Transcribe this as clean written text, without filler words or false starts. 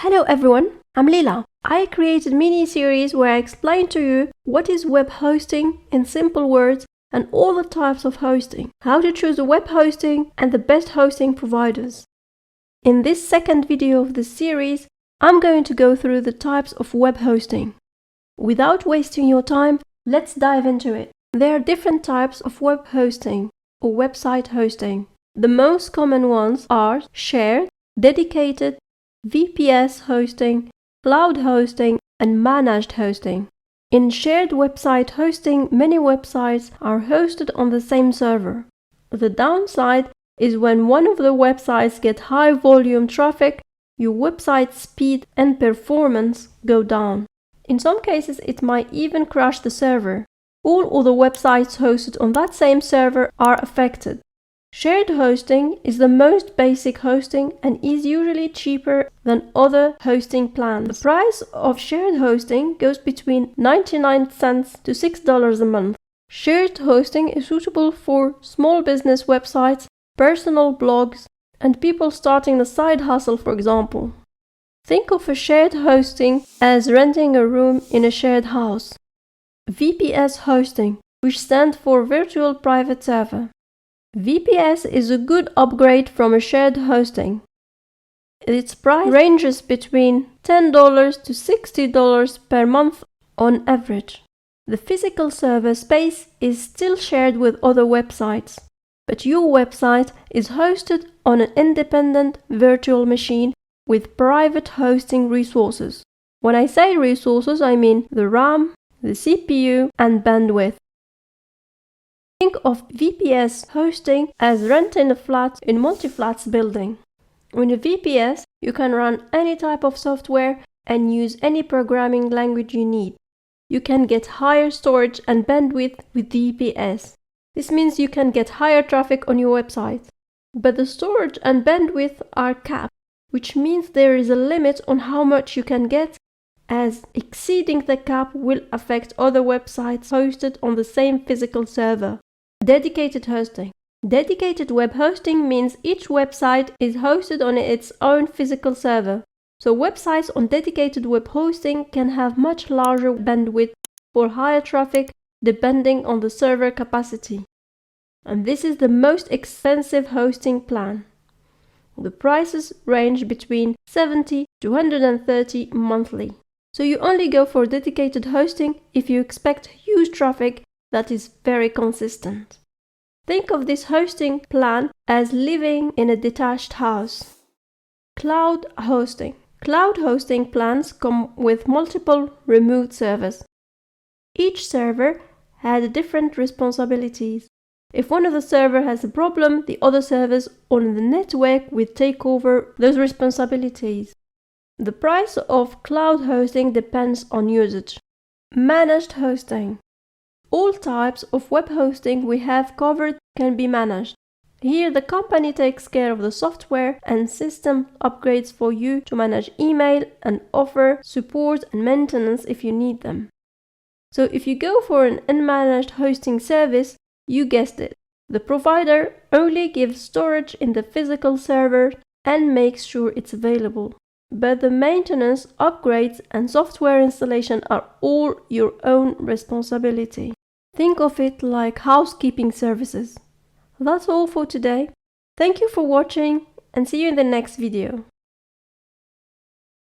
Hello everyone, I'm Lila. I created a mini-series where I explain to you what is web hosting in simple words and all the types of hosting, how to choose a web hosting and the best hosting providers. In this second video of the series, I'm going to go through the types of web hosting. Without wasting your time, let's dive into it. There are different types of web hosting or website hosting. The most common ones are shared, dedicated, VPS hosting, cloud hosting, and managed hosting. In shared website hosting, many websites are hosted on the same server. The downside is when one of the websites gets high volume traffic, your website speed and performance go down. In some cases, it might even crash the server. All other websites hosted on that same server are affected. Shared hosting is the most basic hosting and is usually cheaper than other hosting plans. The price of shared hosting goes between 99 cents to $6 a month. Shared hosting is suitable for small business websites, personal blogs, and people starting a side hustle, for example. Think of a shared hosting as renting a room in a shared house. VPS hosting, which stands for Virtual Private Server. VPS is a good upgrade from a shared hosting. Its price ranges between $10 to $60 per month on average. The physical server space is still shared with other websites, but your website is hosted on an independent virtual machine with private hosting resources. When I say resources, I mean the RAM, the CPU, and bandwidth. Think of VPS hosting as renting a flat in multi-flats building. In a VPS, you can run any type of software and use any programming language you need. You can get higher storage and bandwidth with VPS. This means you can get higher traffic on your website. But the storage and bandwidth are capped, which means there is a limit on how much you can get, as exceeding the cap will affect other websites hosted on the same physical server. Dedicated hosting. Dedicated web hosting means each website is hosted on its own physical server. So websites on dedicated web hosting can have much larger bandwidth for higher traffic depending on the server capacity. And this is the most expensive hosting plan. The prices range between $70 to $130 monthly. So you only go for dedicated hosting if you expect huge traffic that is very consistent. Think of this hosting plan as living in a detached house. Cloud hosting. Cloud hosting plans come with multiple remote servers. Each server has different responsibilities. If one of the servers has a problem, the other servers on the network will take over those responsibilities. The price of cloud hosting depends on usage. Managed hosting. All types of web hosting we have covered can be managed. Here the company takes care of the software and system upgrades for you to manage email and offer support and maintenance if you need them. So if you go for an unmanaged hosting service, you guessed it. The provider only gives storage in the physical server and makes sure it's available. But the maintenance, upgrades, and software installation are all your own responsibility. Think of it like housekeeping services. That's all for today. Thank you for watching and see you in the next video.